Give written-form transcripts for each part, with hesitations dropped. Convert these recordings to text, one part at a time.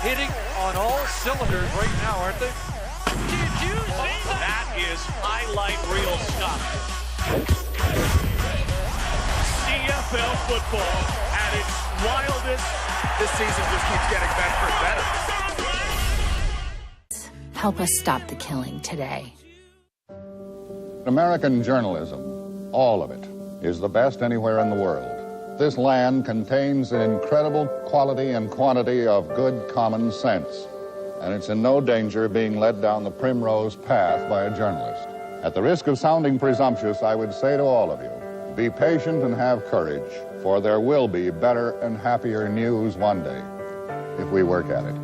hitting on all cylinders right now, aren't they? Did you see that? That is highlight reel stuff. CFL football at its wildest. This season just keeps getting better and better. Help us stop the killing today. American journalism, all of it, is the best anywhere in the world. This land contains an incredible quality and quantity of good common sense, and it's in no danger of being led down the primrose path by a journalist. At the risk of sounding presumptuous, I would say to all of you, be patient and have courage, for there will be better and happier news one day, if we work at it.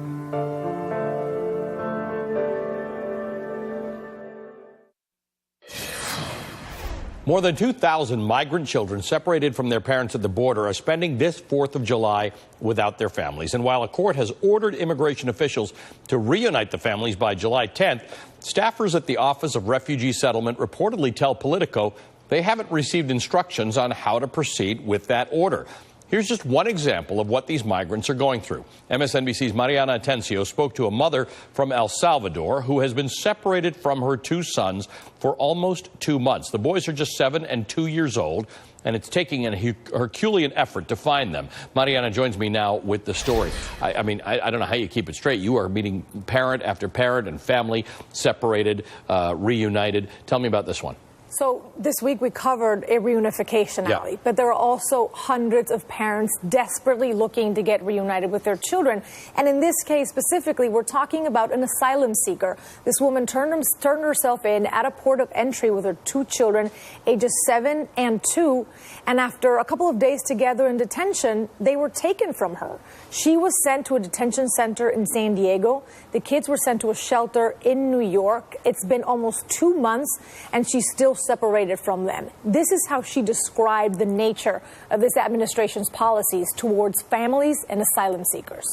More than 2,000 migrant children separated from their parents at the border are spending this 4th of July without their families. And while a court has ordered immigration officials to reunite the families by July 10th, staffers at the Office of Refugee Settlement reportedly tell Politico they haven't received instructions on how to proceed with that order. Here's just one example of what these migrants are going through. MSNBC's Mariana Atencio spoke to a mother from El Salvador who has been separated from her 2 sons for almost 2 months. The boys are just 7 and 2 years old, and it's taking a Herculean effort to find them. Mariana joins me now with the story. I don't know how you keep it straight. You are meeting parent after parent and family separated, reunited. Tell me about this one. So this week we covered a reunification, Ali, but there are also hundreds of parents desperately looking to get reunited with their children. And in this case specifically, we're talking about an asylum seeker. This woman turned herself in at a port of entry with her 2 children, ages 7 and 2. And after a couple of days together in detention, they were taken from her. She was sent to a detention center in San Diego. The kids were sent to a shelter in New York. It's been almost 2 months, and she's still separated from them. This is how she described the nature of this administration's policies towards families and asylum seekers.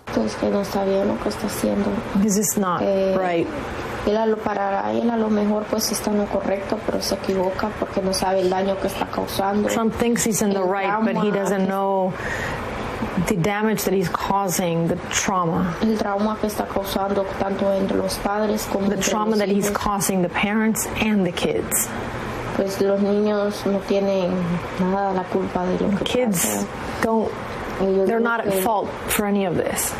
Because it's not right. Para él a lo mejor pues está en lo correcto, pero se equivoca porque no sabe el daño que está causando. Trump thinks he's in the right, but he doesn't know the damage that he's causing, the trauma. El trauma que está causando tanto entre los padres como the trauma that he's causing the parents and the kids. Pues los niños no tienen nada la culpa de lo que kids don't. They're not at fault for any of this.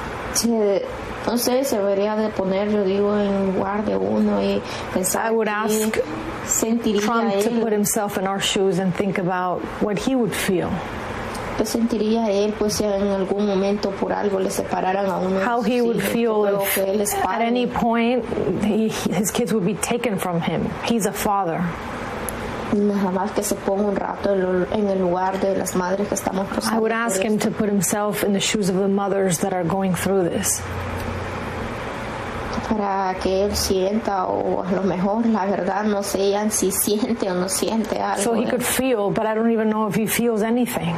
No sé, se debería de poner, yo digo, en lugar de uno y pensar. I would ask Trump to put himself in our shoes and think about what he would feel. Sentiría él, pues, si en algún momento por algo le separaran a uno. How he would feel if at any point his kids would be taken from him. He's a father. Jamás que se ponga un rato en el lugar de las madres que estamos pasando. I would ask him to put himself in the shoes of the mothers that are going through this. Para que él sienta, o a lo mejor la verdad no sé si siente o no siente algo. So he could feel, but I don't even know if he feels anything.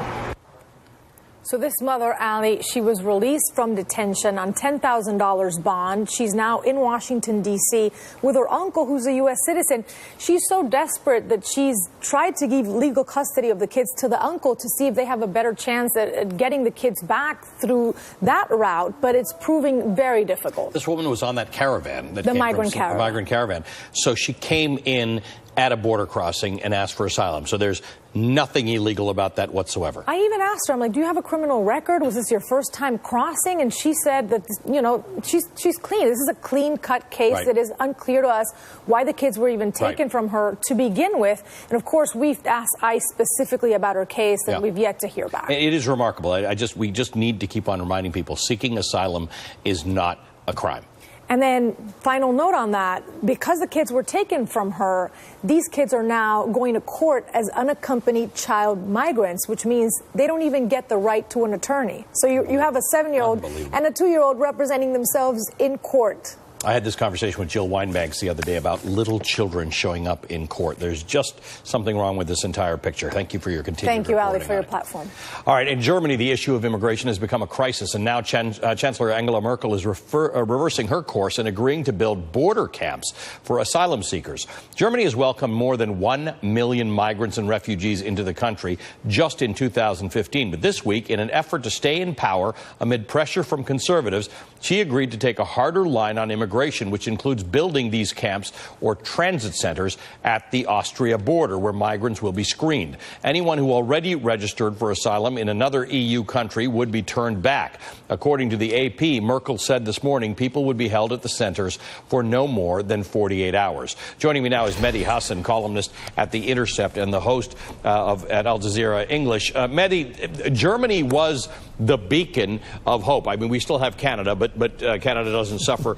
So this mother, Ali, she was released from detention on $10,000 bond. She's now in Washington, D.C. with her uncle, who's a U.S. citizen. She's so desperate that she's tried to give legal custody of the kids to the uncle to see if they have a better chance at getting the kids back through that route, but it's proving very difficult. This woman was on that caravan. The migrant caravan. So she came in at a border crossing and asked for asylum. So there's nothing illegal about that whatsoever. I even asked her, I'm like, do you have a criminal record? Was this your first time crossing? And she said that, you know, she's clean. This is a clean-cut case that is unclear to us why the kids were even taken from her to begin with. And, of course, we've asked ICE specifically about her case, and we've yet to hear back. It is remarkable. We just need to keep on reminding people seeking asylum is not a crime. And then, final note on that, because the kids were taken from her, these kids are now going to court as unaccompanied child migrants, which means they don't even get the right to an attorney. So you have a 7-year-old and a 2-year-old representing themselves in court I had this conversation with Jill Weinbanks the other day about little children showing up in court. There's just something wrong with this entire picture. Thank you for your continued Thank you, Ali, for your it. platform. All right, in Germany, the issue of immigration has become a crisis, and now Chancellor Angela Merkel is reversing her course and agreeing to build border camps for asylum seekers. Germany has welcomed more than 1 million migrants and refugees into the country just in 2015. But this week, in an effort to stay in power amid pressure from conservatives, she agreed to take a harder line on immigration, which includes building these camps or transit centers at the Austria border where migrants will be screened. Anyone who already registered for asylum in another EU country would be turned back. According to the AP, Merkel said this morning people would be held at the centers for no more than 48 hours. Joining me now is Mehdi Hassan, columnist at The Intercept and the host at Al Jazeera English. Mehdi, Germany was the beacon of hope. I mean, we still have Canada, but Canada doesn't suffer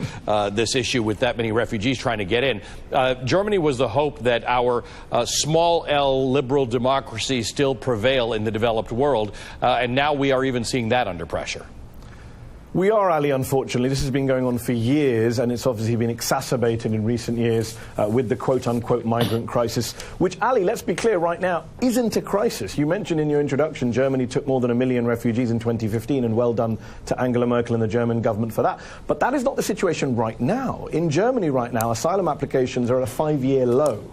this issue with that many refugees trying to get in. Germany was the hope that our small L liberal democracy still prevail in the developed world, and now we are even seeing that under pressure. We are, Ali, unfortunately. This has been going on for years, and it's obviously been exacerbated in recent years with the quote-unquote migrant crisis, which, Ali, let's be clear right now, isn't a crisis. You mentioned in your introduction Germany took more than 1 million refugees in 2015, and well done to Angela Merkel and the German government for that. But that is not the situation right now. In Germany right now, asylum applications are at a 5-year low.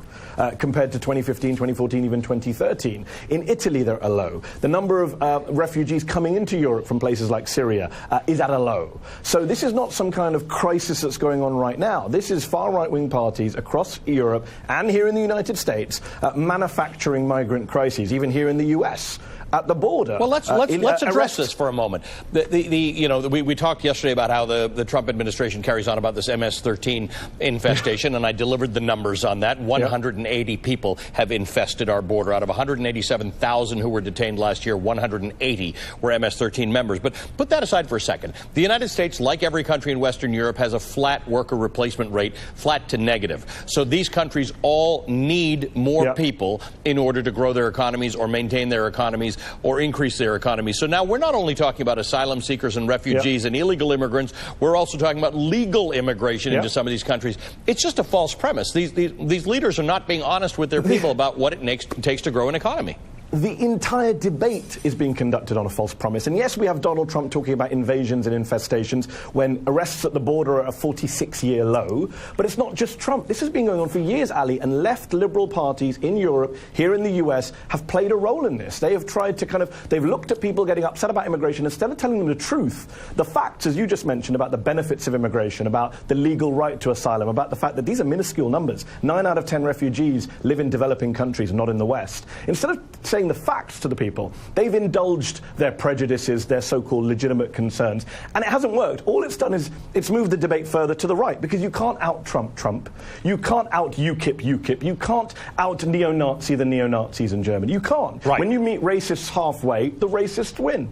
Compared to 2015, 2014, even 2013. In Italy, they're at a low. The number of refugees coming into Europe from places like Syria is at a low. So this is not some kind of crisis that's going on right now. This is far right-wing parties across Europe and here in the United States manufacturing migrant crises, even here in the US. At the border. Well, let's address this for a moment. We talked yesterday about how the Trump administration carries on about this MS-13 infestation, and I delivered the numbers on that. 180 people have infested our border. Out of 187,000 who were detained last year, 180 were MS-13 members. But put that aside for a second. The United States, like every country in Western Europe, has a flat worker replacement rate, flat to negative. So these countries all need more people in order to grow their economies or maintain their economies or increase their economy. So now we're not only talking about asylum seekers and refugees and illegal immigrants, we're also talking about legal immigration into some of these countries. It's just a false premise. These leaders are not being honest with their people about what it takes to grow an economy. The entire debate is being conducted on a false promise. And yes, we have Donald Trump talking about invasions and infestations when arrests at the border are at a 46-year low. But it's not just Trump. This has been going on for years, Ali, and left liberal parties in Europe, here in the US, have played a role in this. They have tried to they've looked at people getting upset about immigration. Instead of telling them the truth, the facts, as you just mentioned, about the benefits of immigration, about the legal right to asylum, about the fact that these are minuscule numbers. 9 out of 10 refugees live in developing countries, not in the West. Instead of saying the facts to the people, they've indulged their prejudices, their so-called legitimate concerns, and it hasn't worked. All it's done is it's moved the debate further to the right, because you can't out-Trump Trump, you can't out-UKIP, you can't out-neo-Nazi the neo-Nazis in Germany. You can't. Right. When you meet racists halfway, the racists win.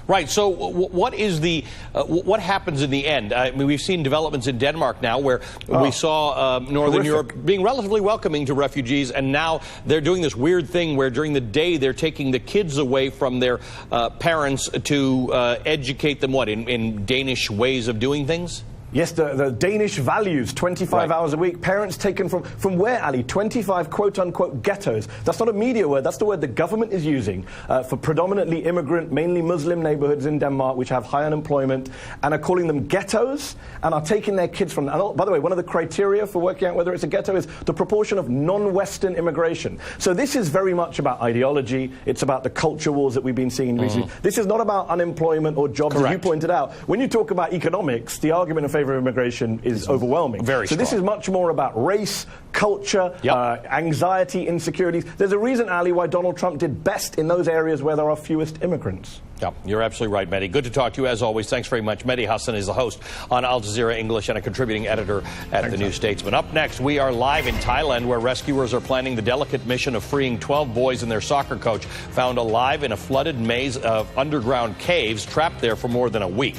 Right. So what is what happens in the end? I mean, we've seen developments in Denmark now where we saw Northern Europe being relatively welcoming to refugees, and now they're doing this weird thing where during the day they're taking the kids away from their parents to educate them, in Danish ways of doing things? Yes, the Danish values, 25 hours a week. Parents taken from where, Ali? 25 quote-unquote ghettos. That's not a media word. That's the word the government is using for predominantly immigrant, mainly Muslim neighborhoods in Denmark, which have high unemployment, and are calling them ghettos, and are taking their kids from... And by the way, one of the criteria for working out whether it's a ghetto is the proportion of non-Western immigration. So this is very much about ideology. It's about the culture wars that we've been seeing recently. This is not about unemployment or jobs, as you pointed out. When you talk about economics, the argument in favor of immigration is overwhelming. Very strong. So this is much more about race, culture, anxiety, insecurities. There's a reason, Ali, why Donald Trump did best in those areas where there are fewest immigrants. Yeah, you're absolutely right, Mehdi. Good to talk to you, as always. Thanks very much. Mehdi Hassan is the host on Al Jazeera English and a contributing editor at The New Statesman. Up next, we are live in Thailand, where rescuers are planning the delicate mission of freeing 12 boys and their soccer coach found alive in a flooded maze of underground caves, trapped there for more than a week.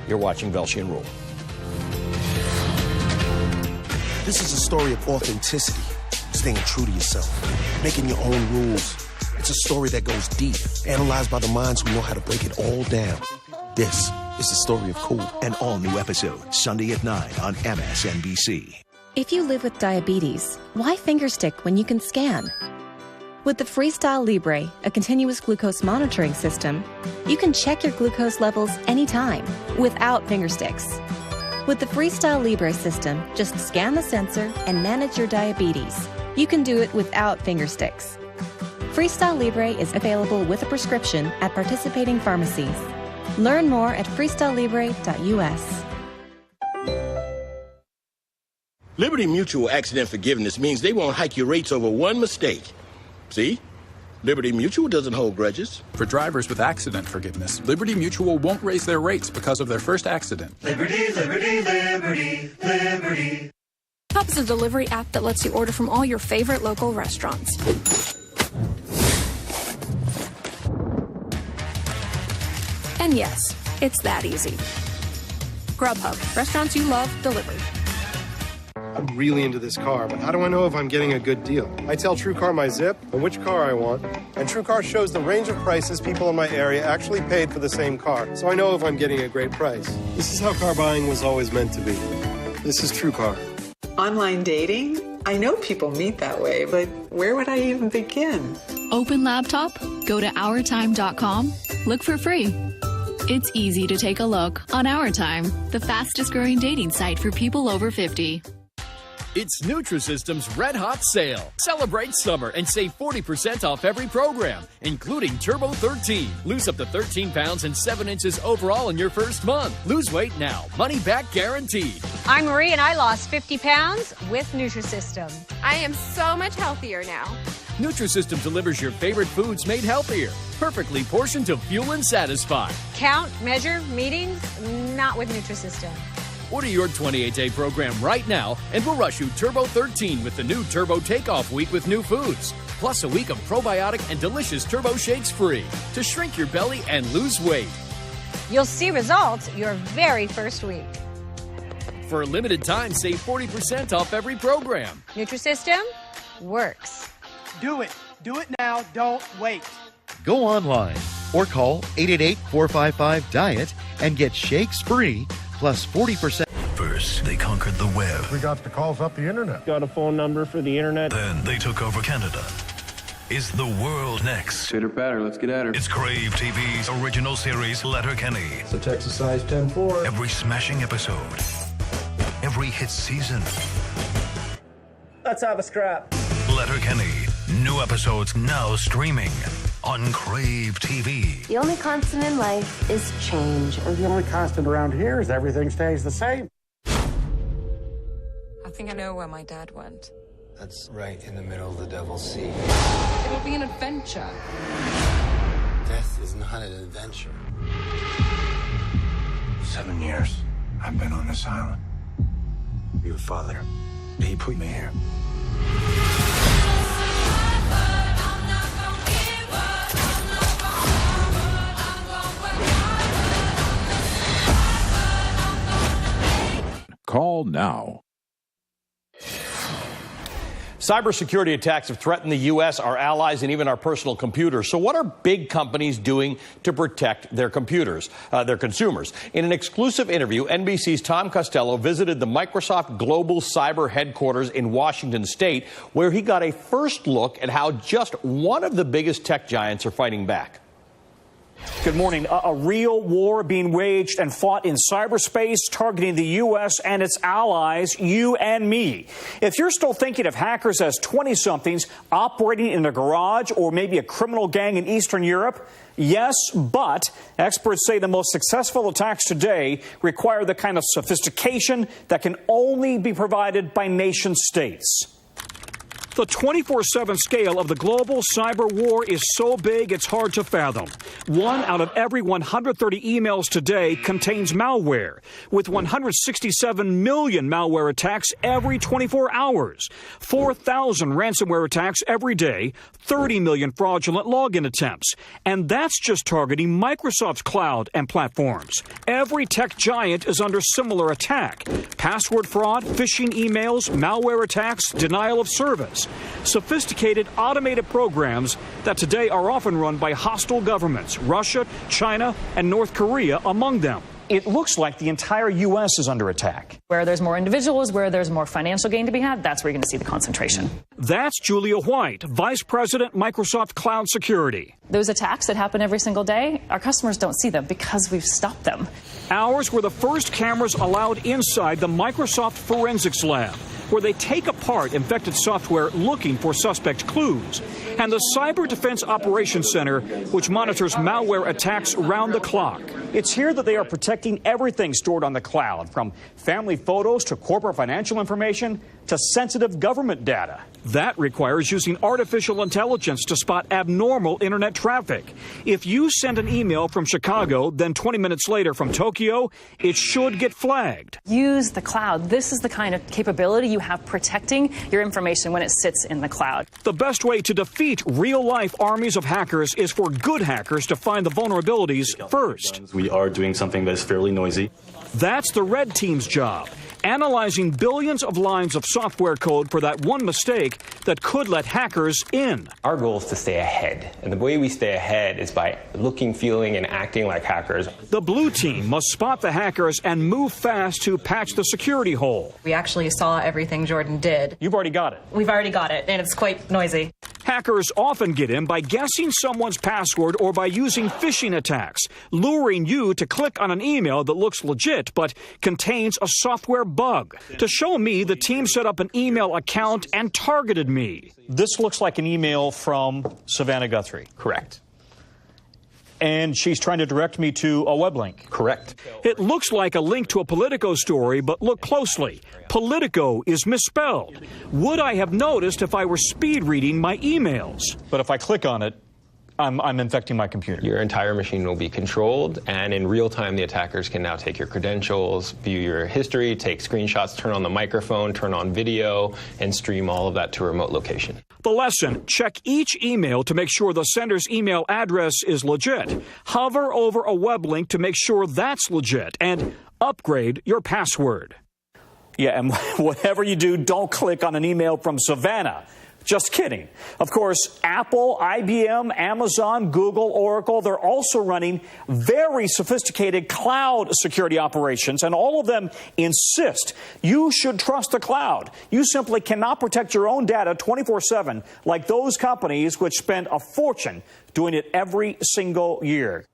You're watching Velshi and Rule. This is a story of authenticity, staying true to yourself, making your own rules. It's a story that goes deep, analyzed by the minds who know how to break it all down. This is the story of cool. An all-new episode, Sunday at 9 on Msnbc. If you live with diabetes, why fingerstick when you can scan? With the Freestyle Libre, a continuous glucose monitoring system, you can check your glucose levels anytime without fingersticks. With the Freestyle Libre system, just scan the sensor and manage your diabetes. You can do it without fingersticks. Freestyle Libre is available with a prescription at participating pharmacies. Learn more at freestylelibre.us. Liberty Mutual accident forgiveness means they won't hike your rates over one mistake. See? Liberty Mutual doesn't hold grudges. For drivers with accident forgiveness, Liberty Mutual won't raise their rates because of their first accident. Liberty, liberty, liberty, liberty. Pub is a delivery app that lets you order from all your favorite local restaurants. And yes, it's that easy. Grubhub, restaurants you love, delivered. I'm really into this car, but how do I know if I'm getting a good deal? I tell TrueCar my zip and which car I want, and TrueCar shows the range of prices people in my area actually paid for the same car, so I know if I'm getting a great price. This is how car buying was always meant to be. This is TrueCar. Online dating? I know people meet that way, but where would I even begin? Open laptop, go to OurTime.com, look for free. It's easy to take a look on Our Time, the fastest growing dating site for people over 50. It's Nutrisystem's Red Hot Sale. Celebrate summer and save 40% off every program, including Turbo 13. Lose up to 13 pounds and 7 inches overall in your first month. Lose weight now. Money back guaranteed. I'm Marie and I lost 50 pounds with Nutrisystem. I am so much healthier now. Nutrisystem delivers your favorite foods made healthier. Perfectly portioned to fuel and satisfy. Count, measure, meetings, not with Nutrisystem. Order your 28-day program right now, and we'll rush you Turbo 13 with the new Turbo Takeoff Week with new foods, plus a week of probiotic and delicious Turbo Shakes free to shrink your belly and lose weight. You'll see results your very first week. For a limited time, save 40% off every program. Nutrisystem works. Do it. Do it now. Don't wait. Go online or call 888-455-DIET and get shakes free plus 40%. First, they conquered the web. We got the calls up the internet. Got a phone number for the internet. Then they took over Canada. Is the world next? Chitter patter, let's get at her. It's Crave TV's original series, Letterkenny. It's a Texas size 10-4. Every smashing episode. Every hit season. Let's have a scrap. Letterkenny. New episodes now streaming on Crave TV. The only constant in life is change. The only constant around here is everything stays the same. I think I know where my dad went. That's right in the middle of the Devil's Sea. It'll be an adventure. Death is not an adventure. 7 years I've been on this island. Your father, he put me here. Call now. Cybersecurity attacks have threatened the U.S., our allies, and even our personal computers. So what are big companies doing to protect their computers, their consumers? In an exclusive interview, NBC's Tom Costello visited the Microsoft Global Cyber Headquarters in Washington State, where he got a first look at how just one of the biggest tech giants are fighting back. Good morning. A real war being waged and fought in cyberspace, targeting the U.S. and its allies, you and me. If you're still thinking of hackers as 20-somethings operating in a garage or maybe a criminal gang in Eastern Europe, yes, but experts say the most successful attacks today require the kind of sophistication that can only be provided by nation states. The 24/7 scale of the global cyber war is so big it's hard to fathom. 1 out of every 130 emails today contains malware, with 167 million malware attacks every 24 hours, 4,000 ransomware attacks every day, 30 million fraudulent login attempts. And that's just targeting Microsoft's cloud and platforms. Every tech giant is under similar attack. Password fraud, phishing emails, malware attacks, denial of service. Sophisticated automated programs that today are often run by hostile governments, Russia, China, and North Korea among them. It looks like the entire U.S. is under attack. Where there's more individuals, where there's more financial gain to be had, that's where you're going to see the concentration. That's Julia White, Vice President, Microsoft Cloud Security. Those attacks that happen every single day, our customers don't see them because we've stopped them. Ours were the first cameras allowed inside the Microsoft Forensics Lab, where they take apart infected software looking for suspect clues, and the Cyber Defense Operations Center, which monitors malware attacks round the clock. It's here that they are protecting everything stored on the cloud, from family photos to corporate financial information to sensitive government data. That requires using artificial intelligence to spot abnormal internet traffic. If you send an email from Chicago, then 20 minutes later from Tokyo, it should get flagged. Use the cloud. This is the kind of capability you have protecting your information when it sits in the cloud. The best way to defeat real-life armies of hackers is for good hackers to find the vulnerabilities first. We are doing something that is fairly noisy. That's the red team's job, analyzing billions of lines of software code for that one mistake that could let hackers in. Our goal is to stay ahead, and the way we stay ahead is by looking, feeling, and acting like hackers. The blue team must spot the hackers and move fast to patch the security hole. We actually saw everything Jordan did. You've already got it. We've already got it, and it's quite noisy. Hackers often get in by guessing someone's password or by using phishing attacks, luring you to click on an email that looks legit but contains a software bug. To show me, the team set up an email account and targeted me. This looks like an email from Savannah Guthrie. Correct. And she's trying to direct me to a web link. Correct. It looks like a link to a Politico story, but look closely. Politico is misspelled. Would I have noticed if I were speed reading my emails? But if I click on it, I'm infecting my computer. Your entire machine will be controlled, and in real time, the attackers can now take your credentials, view your history, take screenshots, turn on the microphone, turn on video, and stream all of that to a remote location. The lesson: check each email to make sure the sender's email address is legit. Hover over a web link to make sure that's legit, and upgrade your password. Yeah, and whatever you do, don't click on an email from Savannah. Just kidding. Of course, Apple, IBM, Amazon, Google, Oracle, they're also running very sophisticated cloud security operations, and all of them insist you should trust the cloud. You simply cannot protect your own data 24/7 like those companies which spend a fortune doing it every single year.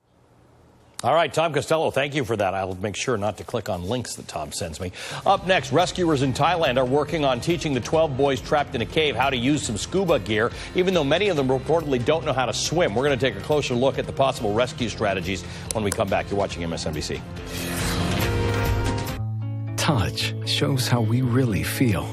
All right, Tom Costello, thank you for that. I'll make sure not to click on links that Tom sends me. Up next, rescuers in Thailand are working on teaching the 12 boys trapped in a cave how to use some scuba gear, even though many of them reportedly don't know how to swim. We're going to take a closer look at the possible rescue strategies when we come back. You're watching MSNBC. Touch shows how we really feel.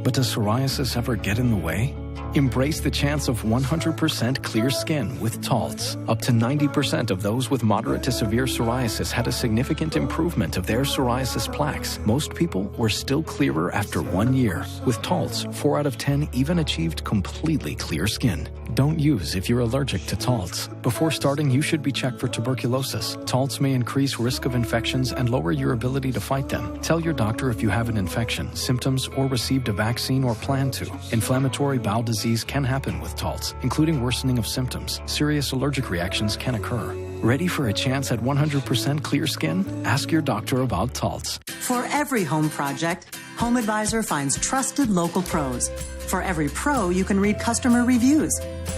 But does psoriasis ever get in the way? Embrace the chance of 100% clear skin with Taltz. Up to 90% of those with moderate to severe psoriasis had a significant improvement of their psoriasis plaques. Most people were still clearer after 1 year. With Taltz, 4 out of 10 even achieved completely clear skin. Don't use if you're allergic to Taltz. Before starting, you should be checked for tuberculosis. Taltz may increase risk of infections and lower your ability to fight them. Tell your doctor if you have an infection, symptoms, or received a vaccine or plan to. Inflammatory bowel disease can happen with Taltz, including worsening of symptoms. Serious allergic reactions can occur. Ready for a chance at 100% clear skin? Ask your doctor about Taltz. For every home project, HomeAdvisor finds trusted local pros. For every pro, you can read customer reviews.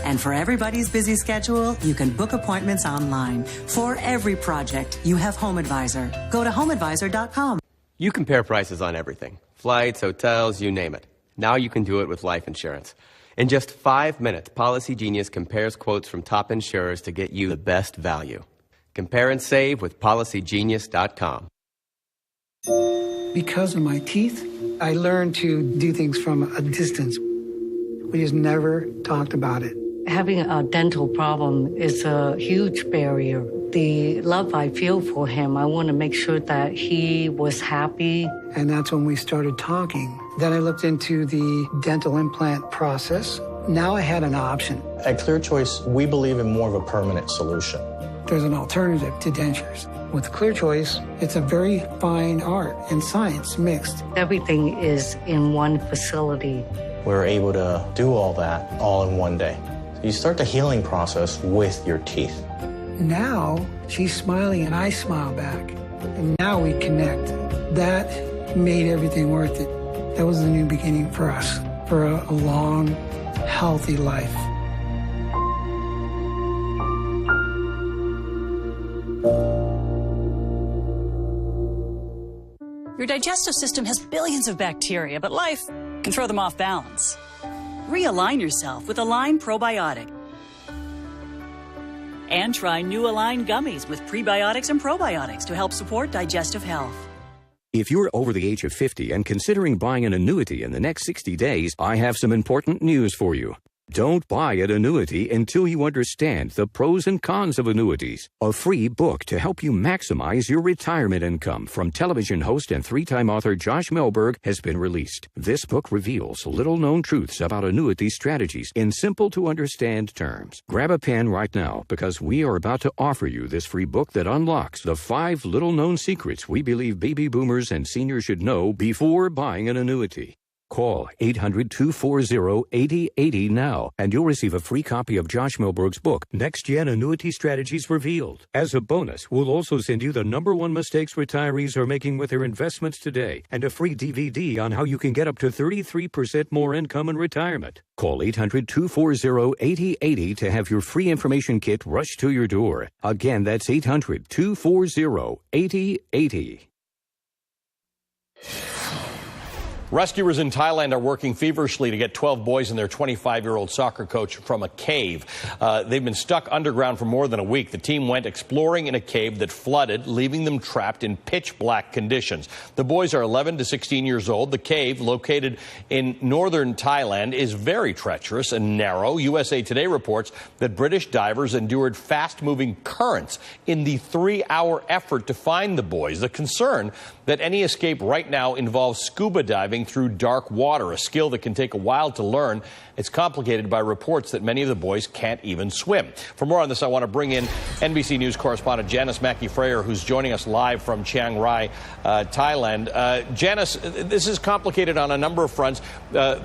And for everybody's busy schedule, you can book appointments online. For every project, you have HomeAdvisor. Go to HomeAdvisor.com. You compare prices on everything. Flights, hotels, you name it. Now you can do it with life insurance. In just 5 minutes, Policy Genius compares quotes from top insurers to get you the best value. Compare and save with PolicyGenius.com. Because of my teeth, I learned to do things from a distance. We just never talked about it. Having a dental problem is a huge barrier. The love I feel for him, I want to make sure that he was happy. And that's when we started talking. Then I looked into the dental implant process. Now I had an option. At Clear Choice, we believe in more of a permanent solution. There's an alternative to dentures. With Clear Choice, it's a very fine art and science mixed. Everything is in one facility. We're able to do all that all in one day. You start the healing process with your teeth. Now she's smiling and I smile back. And now we connect. That made everything worth it. That was the new beginning for us, for a long, healthy life. Your digestive system has billions of bacteria, but life can throw them off balance. Realign yourself with Align Probiotic. And try new Align gummies with prebiotics and probiotics to help support digestive health. If you're over the age of 50 and considering buying an annuity in the next 60 days, I have some important news for you. Don't buy an annuity until you understand the pros and cons of annuities. A free book to help you maximize your retirement income from television host and three-time author Josh Melberg has been released. This book reveals little-known truths about annuity strategies in simple-to-understand terms. Grab a pen right now because we are about to offer you this free book that unlocks the 5 little-known secrets we believe baby boomers and seniors should know before buying an annuity. Call 800-240-8080 now, and you'll receive a free copy of Josh Melberg's book, Next Gen Annuity Strategies Revealed. As a bonus, we'll also send you the #1 mistakes retirees are making with their investments today, and a free DVD on how you can get up to 33% more income in retirement. Call 800-240-8080 to have your free information kit rushed to your door. Again, that's 800-240-8080. Rescuers in Thailand are working feverishly to get 12 boys and their 25-year-old soccer coach from a cave. They've been stuck underground for more than a week. The team went exploring in a cave that flooded, leaving them trapped in pitch-black conditions. The boys are 11 to 16 years old. The cave, located in northern Thailand, is very treacherous and narrow. USA Today reports that British divers endured fast-moving currents in the 3-hour effort to find the boys. The concern that any escape right now involves scuba diving through dark water, a skill that can take a while to learn. It's complicated by reports that many of the boys can't even swim. For more on this, I want to bring in NBC News correspondent Janice Mackey-Freyer, who's joining us live from Chiang Rai, Thailand. Janice, this is complicated on a number of fronts.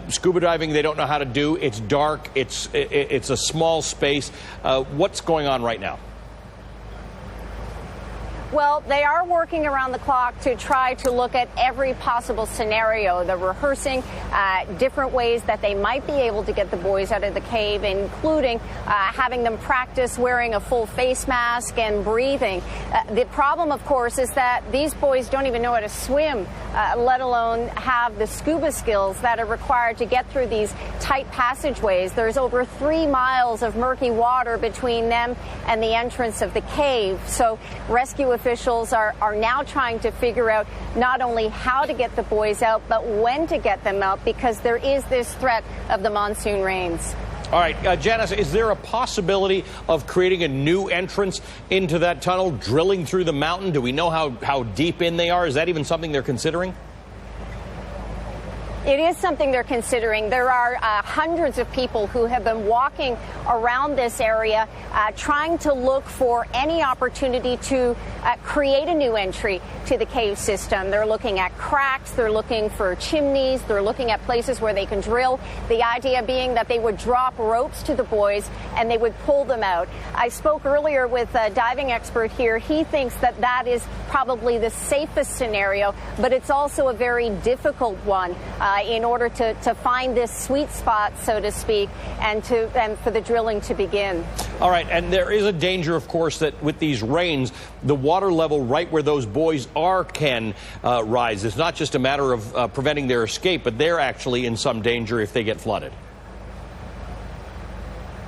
Scuba diving, they don't know how to do. It's dark. It's a small space. What's going on right now? Well, they are working around the clock to try to look at every possible scenario. They're rehearsing different ways that they might be able to get the boys out of the cave, including having them practice wearing a full face mask and breathing. The problem, of course, is that these boys don't even know how to swim, let alone have the scuba skills that are required to get through these tight passageways. There's over 3 miles of murky water between them and the entrance of the cave. So rescue officials are now trying to figure out not only how to get the boys out, but when to get them out, because there is this threat of the monsoon rains. All right, Janice, is there a possibility of creating a new entrance into that tunnel, drilling through the mountain? Do we know how deep in they are? Is that even something they're considering? It is something they're considering. There are hundreds of people who have been walking around this area trying to look for any opportunity to create a new entry to the cave system. They're looking at cracks, they're looking for chimneys, they're looking at places where they can drill. The idea being that they would drop ropes to the boys and they would pull them out. I spoke earlier with a diving expert here. He thinks that that is probably the safest scenario, but it's also a very difficult one. In order to find this sweet spot, so to speak, and for the drilling to begin. All right, and there is a danger, of course, that with these rains, the water level right where those boys are can rise. It's not just a matter of preventing their escape, but they're actually in some danger if they get flooded.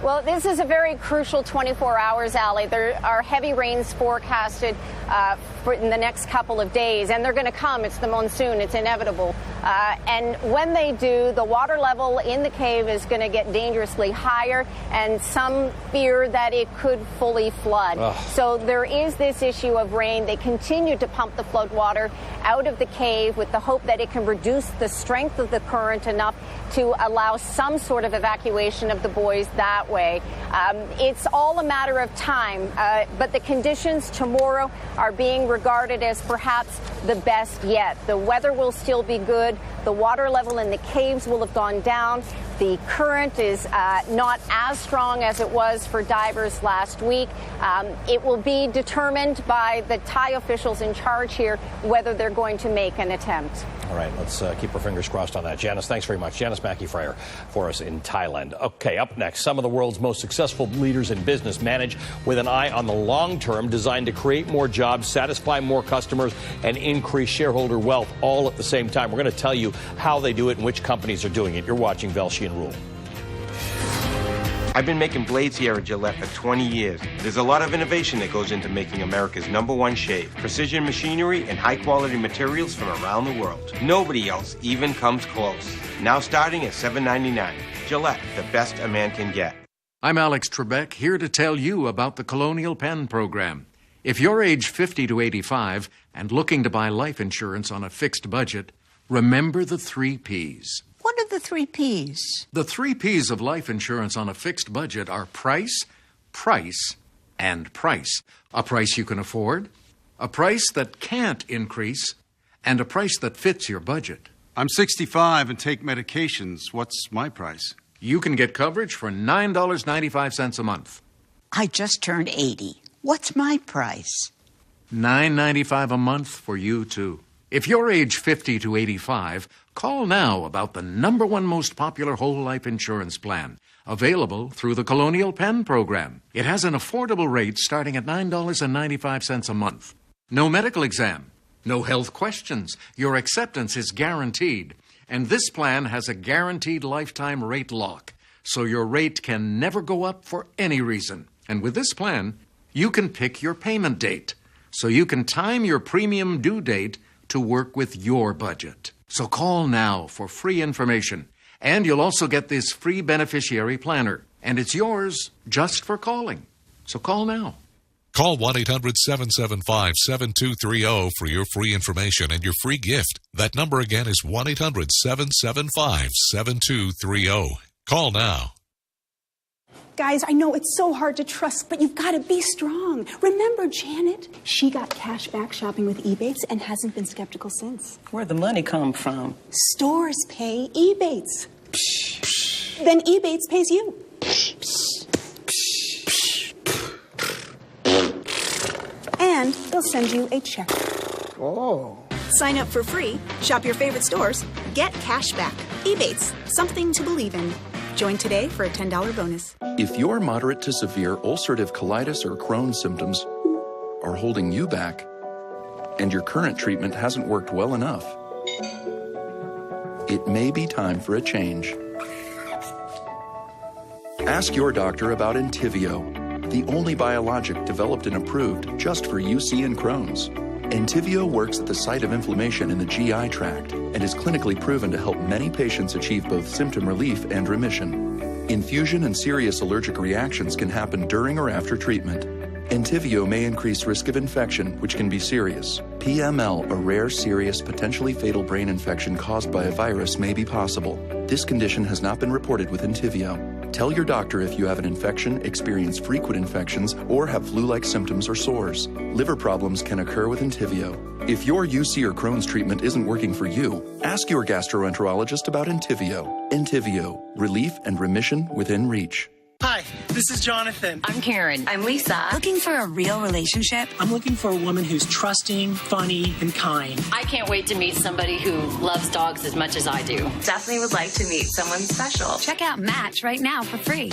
Well, this is a very crucial 24 hours, Ali. There are heavy rains forecasted in the next couple of days, and they're going to come. It's the monsoon. It's inevitable. And when they do, the water level in the cave is going to get dangerously higher, and some fear that it could fully flood. Ugh. So there is this issue of rain. They continue to pump the flood water out of the cave with the hope that it can reduce the strength of the current enough to allow some sort of evacuation of the boys that way. It's all a matter of time, but the conditions tomorrow are being regarded as perhaps the best yet. The weather will still be good, The water level in the caves will have gone down. The current is not as strong as it was for divers last week. It will be determined by the Thai officials in charge here whether they're going to make an attempt. All right, let's keep our fingers crossed on that. Janice, thanks very much. Janice Mackey-Fryer for us in Thailand. Okay, up next, some of the world's most successful leaders in business manage with an eye on the long term, designed to create more jobs, satisfy more customers, and increase shareholder wealth all at the same time. We're going to tell you how they do it and which companies are doing it. You're watching Velshi and Rule. I've been making blades here at Gillette for 20 years. There's a lot of innovation that goes into making America's #1 shave. Precision machinery and high-quality materials from around the world. Nobody else even comes close. Now starting at $7.99. Gillette, the best a man can get. I'm Alex Trebek, here to tell you about the Colonial Penn program. If you're age 50 to 85 and looking to buy life insurance on a fixed budget, remember the 3 Ps. What are the 3 Ps? The 3 Ps of life insurance on a fixed budget are price, price, and price. A price you can afford, a price that can't increase, and a price that fits your budget. I'm 65 and take medications. What's my price? You can get coverage for $9.95 a month. I just turned 80. What's my price? $9.95 a month for you, too. If you're age 50 to 85, call now about the #1 most popular whole life insurance plan, available through the Colonial Penn program. It has an affordable rate starting at $9.95 a month. No medical exam, no health questions. Your acceptance is guaranteed. And this plan has a guaranteed lifetime rate lock, so your rate can never go up for any reason. And with this plan, you can pick your payment date, so you can time your premium due date to work with your budget. So call now for free information. And you'll also get this free beneficiary planner. And it's yours just for calling. So call now. Call 1-800-775-7230 for your free information and your free gift. That number again is 1-800-775-7230. Call now. Guys, I know it's so hard to trust, but you've got to be strong. Remember Janet? She got cash back shopping with Ebates and hasn't been skeptical since. Where'd the money come from? Stores pay Ebates. Then Ebates pays you. And they'll send you a check. Oh. Sign up for free, shop your favorite stores, get cash back. Ebates, something to believe in. Join today for a $10 bonus. If your moderate to severe ulcerative colitis or Crohn's symptoms are holding you back, and your current treatment hasn't worked well enough, it may be time for a change. Ask your doctor about Entyvio, the only biologic developed and approved just for UC and Crohn's. Entyvio works at the site of inflammation in the GI tract and is clinically proven to help many patients achieve both symptom relief and remission. Infusion and serious allergic reactions can happen during or after treatment. Entyvio may increase risk of infection, which can be serious. PML, a rare, serious, potentially fatal brain infection caused by a virus, may be possible. This condition has not been reported with Entyvio. Tell your doctor if you have an infection, experience frequent infections, or have flu-like symptoms or sores. Liver problems can occur with Entyvio. If your UC or Crohn's treatment isn't working for you, ask your gastroenterologist about Entyvio. Entyvio, relief and remission within reach. Hi, this is Jonathan. I'm Karen. I'm Lisa. Looking for a real relationship? I'm looking for a woman who's trusting, funny, and kind. I can't wait to meet somebody who loves dogs as much as I do. Definitely would like to meet someone special. Check out Match right now for free.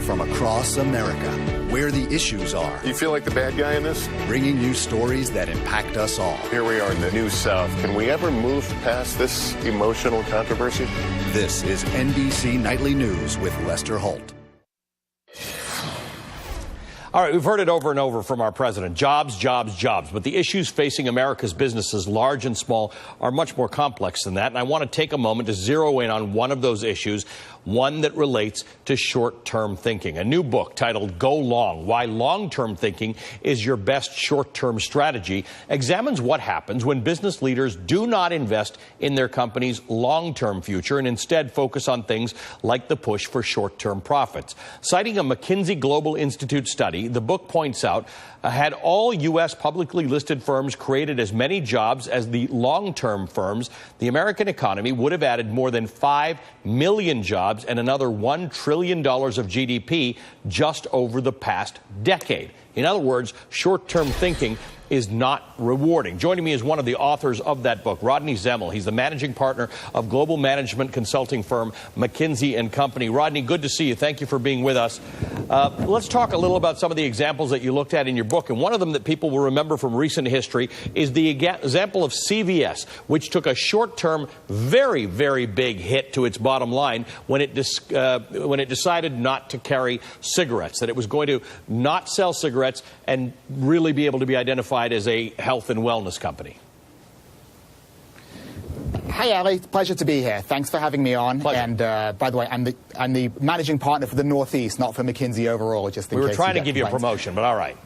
From across America, where the issues are. You feel like the bad guy in this? Bringing you stories that impact us all. Here we are in the New South. Can we ever move past this emotional controversy? This is NBC Nightly News with Lester Holt. All right, we've heard it over and over from our president. Jobs, jobs, jobs. But the issues facing America's businesses, large and small, are much more complex than that. And I want to take a moment to zero in on one of those issues, one that relates to short-term thinking. A new book titled Go Long, Why Long-Term Thinking is Your Best Short-Term Strategy examines what happens when business leaders do not invest in their company's long-term future and instead focus on things like the push for short-term profits. Citing a McKinsey Global Institute study, the book points out had all U.S. publicly listed firms created as many jobs as the long-term firms, the American economy would have added more than 5 million jobs and another $1 trillion of GDP just over the past decade. In other words, short-term thinking is not rewarding. Joining me is one of the authors of that book, Rodney Zemmel. He's the managing partner of global management consulting firm McKinsey & Company. Rodney, good to see you. Thank you for being with us. Let's talk a little about some of the examples that you looked at in your book. And one of them that people will remember from recent history is the example of CVS, which took a short-term, very, very big hit to its bottom line when it decided not to carry cigarettes, that it was going to not sell cigarettes and really be able to be identified as a health and wellness company. Hi, Ali. Pleasure to be here. Thanks for having me on. Pleasure. And by the way, I'm the managing partner for the Northeast, not for McKinsey overall. Just in case we were trying to give you a promotion, but all right.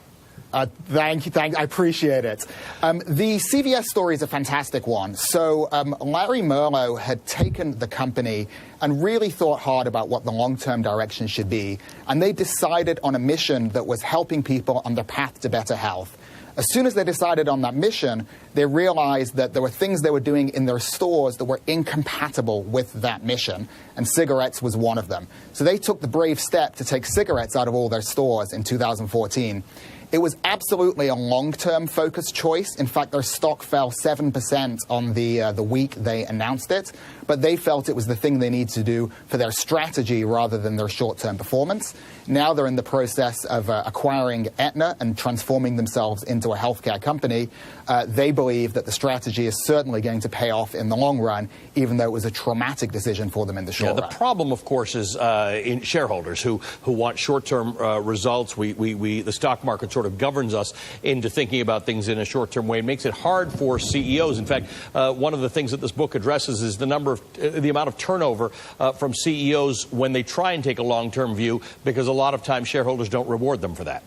Thank you. I appreciate it. The CVS story is a fantastic one. So Larry Merlo had taken the company and really thought hard about what the long-term direction should be. And they decided on a mission that was helping people on their path to better health. As soon as they decided on that mission, they realized that there were things they were doing in their stores that were incompatible with that mission, and cigarettes was one of them. So they took the brave step to take cigarettes out of all their stores in 2014. It was absolutely a long-term focused choice. In fact, their stock fell 7% on the week they announced it, but they felt it was the thing they needed to do for their strategy rather than their short-term performance. Now they're in the process of acquiring Aetna and transforming themselves into a healthcare company. They believe that the strategy is certainly going to pay off in the long run, even though it was a traumatic decision for them in the short run. The problem, of course, is in shareholders who want short-term results. The stock market sort of governs us into thinking about things in a short-term way. It makes it hard for CEOs. In fact, one of the things that this book addresses is the amount of turnover from CEOs when they try and take a long-term view, because a lot of times shareholders don't reward them for that.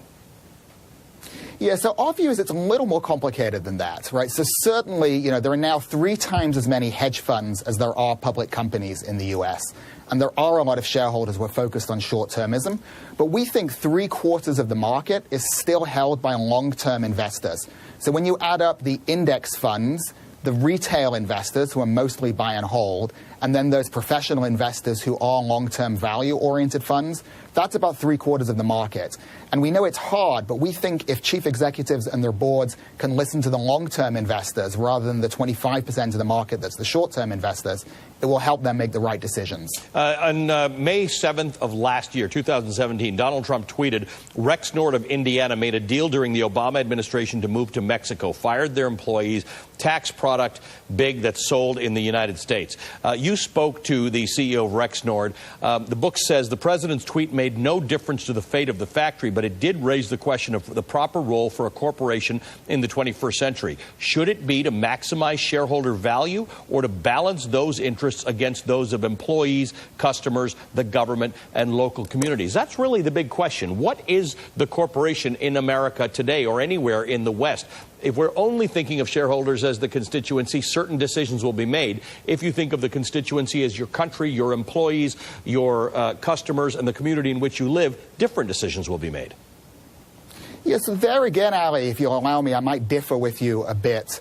Yeah, so our view is it's a little more complicated than that, right? So certainly, there are now 3 times as many hedge funds as there are public companies in the U.S. And there are a lot of shareholders who are focused on short-termism. But we think 3/4 of the market is still held by long-term investors. So when you add up the index funds, the retail investors, who are mostly buy and hold, and then those professional investors who are long-term value-oriented funds, that's about 3/4 of the market. And we know it's hard, but we think if chief executives and their boards can listen to the long-term investors rather than the 25% of the market that's the short-term investors, it will help them make the right decisions. On May 7th of last year, 2017, Donald Trump tweeted, Rexnord of Indiana made a deal during the Obama administration to move to Mexico, fired their employees, tax product big that's sold in the United States. You spoke to the CEO of Rexnord. The book says the president's tweet made no difference to the fate of the factory, but it did raise the question of the proper role for a corporation in the 21st century. Should it be to maximize shareholder value or to balance those interests against those of employees, customers, the government, and local communities? That's really the big question. What is the corporation in America today or anywhere in the West? If we're only thinking of shareholders as the constituency, certain decisions will be made. If you think of the constituency as your country, your employees, your customers, and the community in which you live, different decisions will be made. Yes, there again, Ali, if you'll allow me, I might differ with you a bit.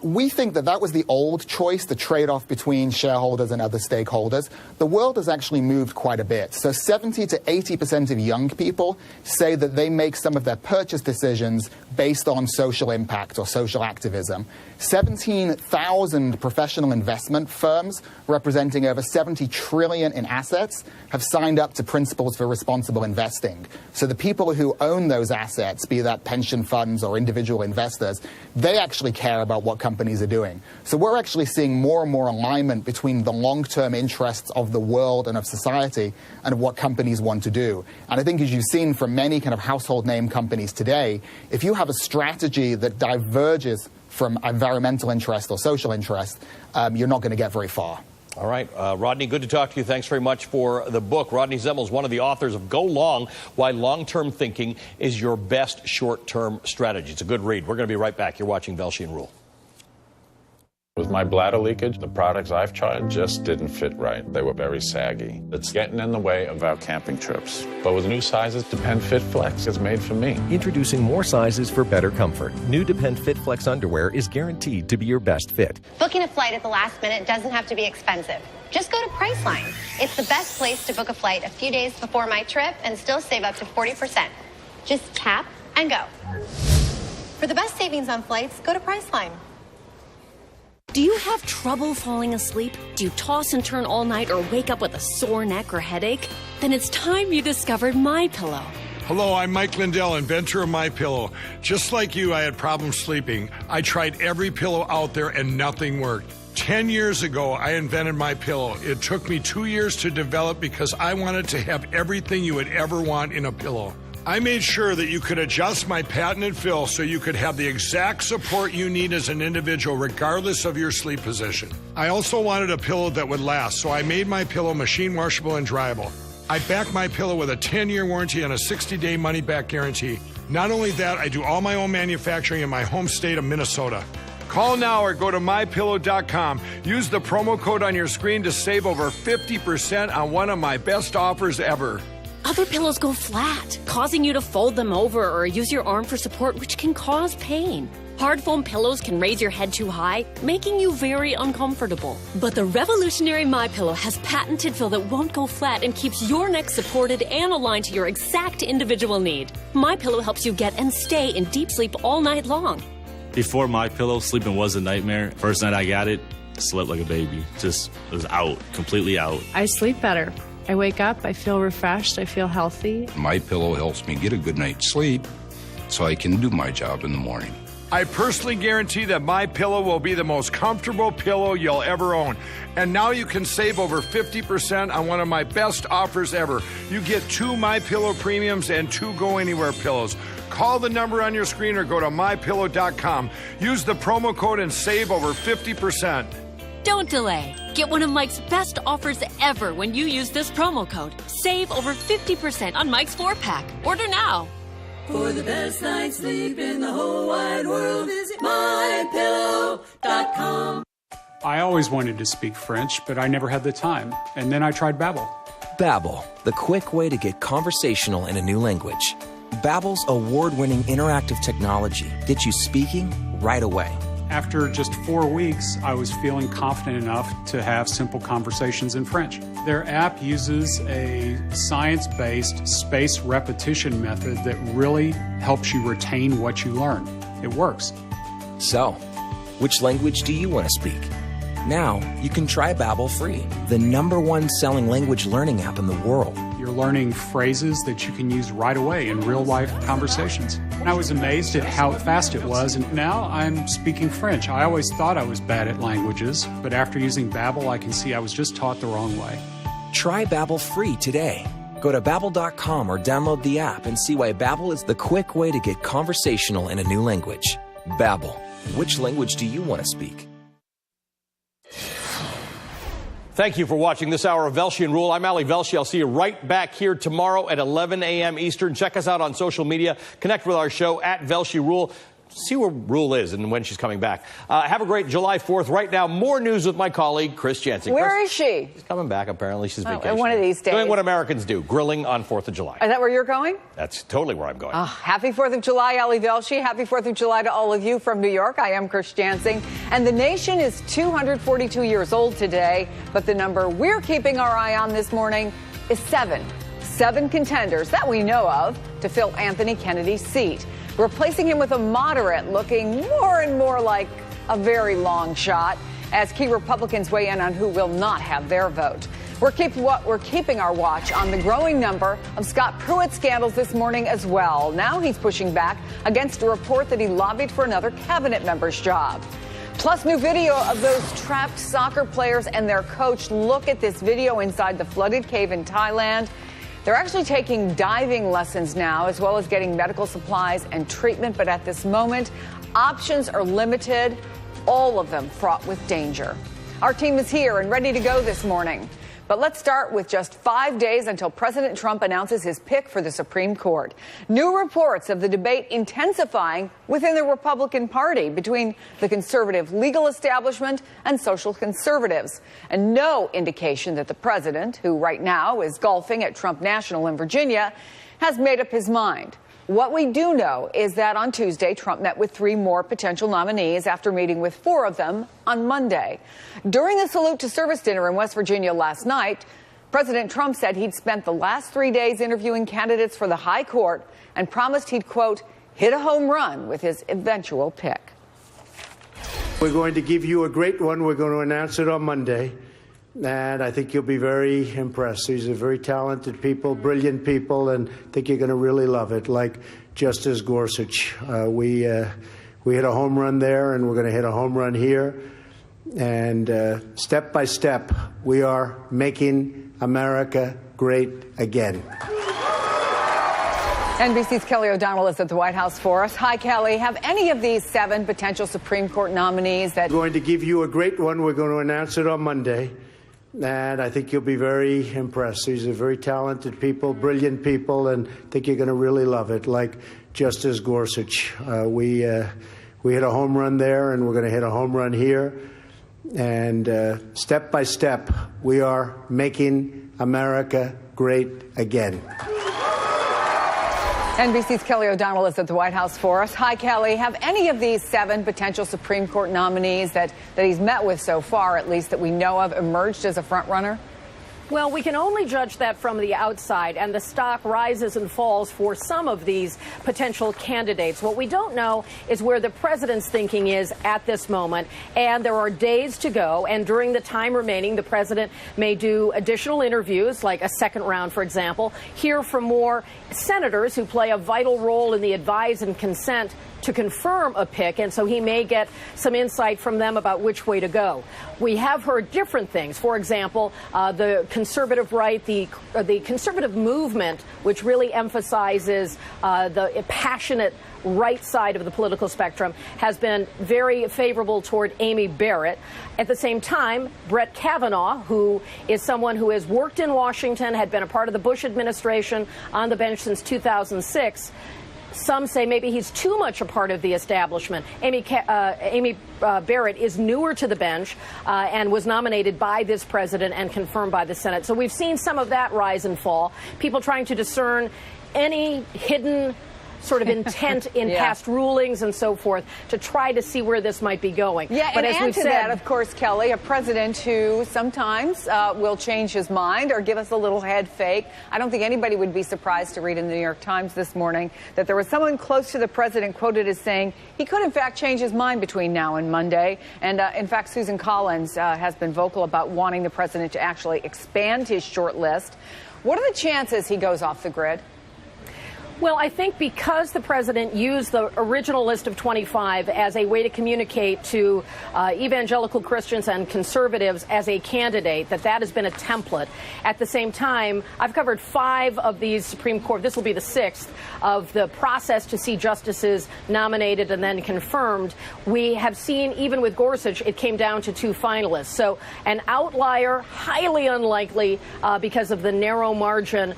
We think that was the old choice, the trade-off between shareholders and other stakeholders. The world has actually moved quite a bit. So 70 to 80% of young people say that they make some of their purchase decisions based on social impact or social activism. 17,000 professional investment firms representing over 70 trillion in assets have signed up to Principles for Responsible Investing. So the people who own those assets, be that pension funds or individual investors, they actually care about what companies are doing. So we're actually seeing more and more alignment between the long-term interests of the world and of society and of what companies want to do. And I think as you've seen from many kind of household name companies today, if you have a strategy that diverges from environmental interest or social interest, you're not going to get very far. All right, Rodney, good to talk to you. Thanks very much for the book. Rodney Zemmel is one of the authors of Go Long, Why Long-Term Thinking is Your Best Short-Term Strategy. It's a good read. We're going to be right back. You're watching Velshi and Rule. With my bladder leakage, the products I've tried just didn't fit right. They were very saggy. It's getting in the way of our camping trips. But with new sizes, Depend Fit Flex is made for me. Introducing more sizes for better comfort. New Depend Fit Flex underwear is guaranteed to be your best fit. Booking a flight at the last minute doesn't have to be expensive. Just go to Priceline. It's the best place to book a flight a few days before my trip and still save up to 40%. Just tap and go. For the best savings on flights, go to Priceline. Do you have trouble falling asleep? Do you toss and turn all night or wake up with a sore neck or headache? Then it's time you discovered MyPillow. Hello, I'm Mike Lindell, inventor of MyPillow. Just like you, I had problems sleeping. I tried every pillow out there and nothing worked. 10 years ago, I invented MyPillow. It took me 2 years to develop because I wanted to have everything you would ever want in a pillow. I made sure that you could adjust my patented fill so you could have the exact support you need as an individual regardless of your sleep position. I also wanted a pillow that would last, so I made MyPillow machine washable and dryable. I back MyPillow with a 10-year warranty and a 60-day money-back guarantee. Not only that, I do all my own manufacturing in my home state of Minnesota. Call now or go to MyPillow.com. Use the promo code on your screen to save over 50% on one of my best offers ever. Other pillows go flat, causing you to fold them over or use your arm for support, which can cause pain. Hard foam pillows can raise your head too high, making you very uncomfortable. But the revolutionary MyPillow has patented fill that won't go flat and keeps your neck supported and aligned to your exact individual need. MyPillow helps you get and stay in deep sleep all night long. Before MyPillow, sleeping was a nightmare. First night I got it, slept like a baby. Just was out, completely out. I sleep better. I wake up, I feel refreshed, I feel healthy. MyPillow helps me get a good night's sleep so I can do my job in the morning. I personally guarantee that MyPillow will be the most comfortable pillow you'll ever own. And now you can save over 50% on one of my best offers ever. You get 2 MyPillow premiums and 2 Go Anywhere pillows. Call the number on your screen or go to MyPillow.com. Use the promo code and save over 50%. Don't delay. Get one of Mike's best offers ever when you use this promo code. Save over 50% on Mike's 4-pack. Order now. For the best night's sleep in the whole wide world, visit MyPillow.com. I always wanted to speak French, but I never had the time. And then I tried Babbel. Babbel, the quick way to get conversational in a new language. Babbel's award-winning interactive technology gets you speaking right away. After just 4 weeks, I was feeling confident enough to have simple conversations in French. Their app uses a science-based space repetition method that really helps you retain what you learn. It works. So, which language do you want to speak? Now, you can try Babbel free, the #1 selling language learning app in the world. You're learning phrases that you can use right away in real-life conversations. And I was amazed at how fast it was, and now I'm speaking French. I always thought I was bad at languages, but after using Babbel, I can see I was just taught the wrong way. Try Babbel free today. Go to Babbel.com or download the app and see why Babbel is the quick way to get conversational in a new language. Babbel, which language do you want to speak? Thank you for watching this hour of Velshi and Rule. I'm Ali Velshi. I'll see you right back here tomorrow at 11 a.m. Eastern. Check us out on social media. Connect with our show at Velshi Rule. See where Rule is and when she's coming back. Have a great July 4th. Right now, more news with my colleague, Chris Jansen. Where is she? She's coming back, apparently. She's vacationing. One of these days. Doing what Americans do, grilling on 4th of July. Is that where you're going? That's totally where I'm going. Happy 4th of July, Ali Velshi. Happy 4th of July to all of you from New York. I am Chris Jansen. And the nation is 242 years old today. But the number we're keeping our eye on this morning is 7. 7 contenders that we know of to fill Anthony Kennedy's seat, replacing him with a moderate looking more and more like a very long shot as key Republicans weigh in on who will not have their vote. We're keeping our watch on the growing number of Scott Pruitt scandals this morning as well. Now he's pushing back against a report that he lobbied for another cabinet member's job. Plus, new video of those trapped soccer players and their coach. Look at this video inside the flooded cave in Thailand. They're actually taking diving lessons now, as well as getting medical supplies and treatment. But at this moment, options are limited, all of them fraught with danger. Our team is here and ready to go this morning. But let's start with just 5 days until President Trump announces his pick for the Supreme Court. New reports of the debate intensifying within the Republican Party between the conservative legal establishment and social conservatives. And no indication that the president, who right now is golfing at Trump National in Virginia, has made up his mind. What we do know is that on Tuesday, Trump met with 3 more potential nominees after meeting with 4 of them on Monday. During the Salute to Service dinner in West Virginia last night, President Trump said he'd spent the last 3 days interviewing candidates for the high court and promised he'd, quote, hit a home run with his eventual pick. We're going to give you a great one. We're going to announce it on Monday. And I think you'll be very impressed. These are very talented people, brilliant people, and I think you're going to really love it, like Justice Gorsuch. We hit a home run there, and we're going to hit a home run here. And step by step, we are making America great again. NBC's Kelly O'Donnell is at the White House for us. Hi, Kelly. Have any of these 7 potential Supreme Court nominees that... We're going to give you a great one. We're going to announce it on Monday. And I think you'll be very impressed. These are very talented people, brilliant people, and I think you're going to really love it, like Justice Gorsuch. We hit a home run there, and we're going to hit a home run here. And step by step, we are making America great again. NBC's Kelly O'Donnell is at the White House for us. Hi, Kelly. Have any of these 7 potential Supreme Court nominees that he's met with so far, at least that we know of, emerged as a front runner? Well, we can only judge that from the outside, and the stock rises and falls for some of these potential candidates. What we don't know is where the president's thinking is at this moment, and there are days to go, and during the time remaining, the president may do additional interviews, like a second round, for example, hear from more senators who play a vital role in the advise and consent to confirm a pick, and so he may get some insight from them about which way to go. We have heard different things. For example, the conservative right, the conservative movement, which really emphasizes the passionate right side of the political spectrum, has been very favorable toward Amy Barrett. At the same time, Brett Kavanaugh, who is someone who has worked in Washington, had been a part of the Bush administration on the bench since 2006, some say maybe he's too much a part of the establishment. Amy Barrett is newer to the bench and was nominated by this president and confirmed by the Senate. So we've seen some of that rise and fall. People trying to discern any hidden sort of intent in past rulings and so forth to try to see where this might be going. Yeah, but and as we've to said, that, of course, Kelly, a president who sometimes will change his mind or give us a little head fake. I don't think anybody would be surprised to read in the New York Times this morning that there was someone close to the president quoted as saying he could, in fact, change his mind between now and Monday. And, in fact, Susan Collins has been vocal about wanting the president to actually expand his short list. What are the chances he goes off the grid? Well, I think because the president used the original list of 25 as a way to communicate to evangelical Christians and conservatives as a candidate, that has been a template. At the same time, I've covered 5 of these Supreme Court, this will be the 6th, of the process to see justices nominated and then confirmed. We have seen, even with Gorsuch, it came down to 2 finalists. So an outlier, highly unlikely because of the narrow margin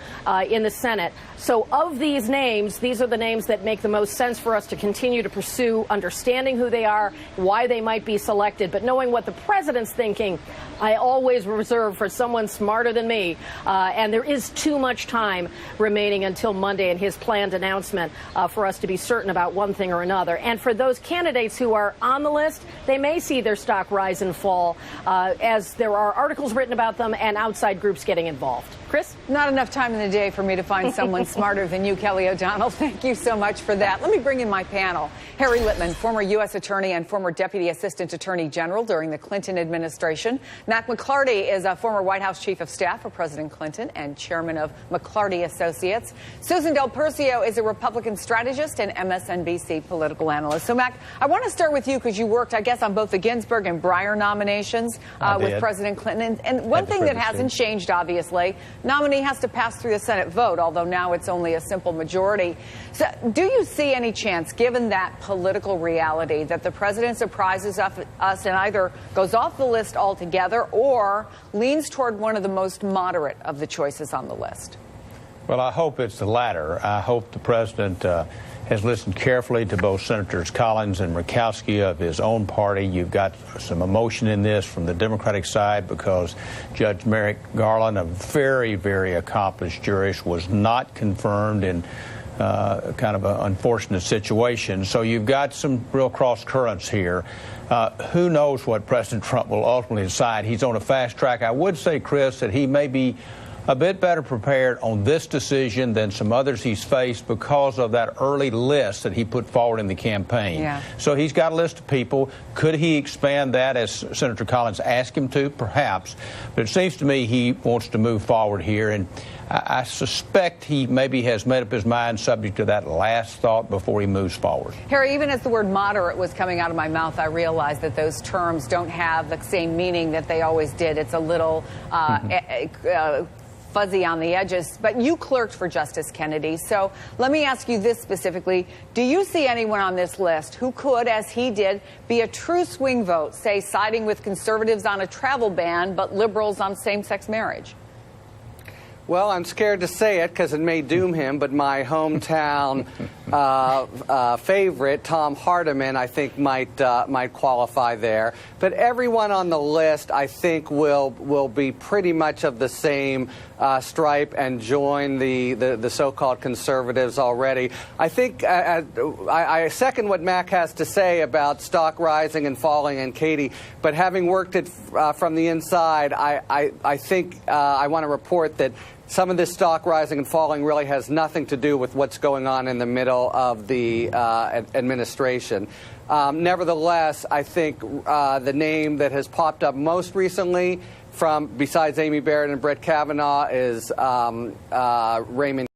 in the Senate. So of these names, these are the names that make the most sense for us to continue to pursue, understanding who they are, why they might be selected. But knowing what the president's thinking, I always reserve for someone smarter than me. And there is too much time remaining until Monday and his planned announcement for us to be certain about one thing or another. And for those candidates who are on the list, they may see their stock rise and fall as there are articles written about them and outside groups getting involved. Chris? Not enough time in the day for me to find someone smarter than you, Kelly O'Donnell. Thank you so much for that. Let me bring in my panel. Harry Littman, former U.S. Attorney and former Deputy Assistant Attorney General during the Clinton administration. Mac McLarty is a former White House Chief of Staff for President Clinton and Chairman of McLarty Associates. Susan Del Percio is a Republican strategist and MSNBC political analyst. So, Mac, I want to start with you because you worked, I guess, on both the Ginsburg and Breyer nominations with President Clinton. And one thing that hasn't changed, obviously, nominee has to pass through the Senate vote, although now it's only a simple majority. So do you see any chance, given that political reality, that the president surprises us and either goes off the list altogether or leans toward one of the most moderate of the choices on the list? Well, I hope it's the latter. I hope the president has listened carefully to both Senators Collins and Murkowski of his own party. You've got some emotion in this from the Democratic side because Judge Merrick Garland, a very, very accomplished jurist, was not confirmed in kind of an unfortunate situation. So you've got some real cross currents here. Who knows what President Trump will ultimately decide? He's on a fast track. I would say, Chris, that he may be a bit better prepared on this decision than some others he's faced because of that early list that he put forward in the campaign. Yeah. So he's got a list of people. Could he expand that, as Senator Collins asked him to? Perhaps. But it seems to me he wants to move forward here, and I suspect he maybe has made up his mind subject to that last thought before he moves forward. Harry, even as the word moderate was coming out of my mouth, I realized that those terms don't have the same meaning that they always did. It's a little fuzzy on the edges, but you clerked for Justice Kennedy. So let me ask you this specifically. Do you see anyone on this list who could, as he did, be a true swing vote, say siding with conservatives on a travel ban, but liberals on same-sex marriage? Well, I'm scared to say it because it may doom him, but my hometown favorite, Tom Hardiman, I think might qualify there. But everyone on the list, I think, will be pretty much of the same stripe and join the so-called conservatives already. I think I second what Mac has to say about stock rising and falling and Katie, but having worked it from the inside, I think I want to report that some of this stock rising and falling really has nothing to do with what's going on in the middle of the administration. Nevertheless, I think the name that has popped up most recently besides Amy Barrett and Brett Kavanaugh is Raymond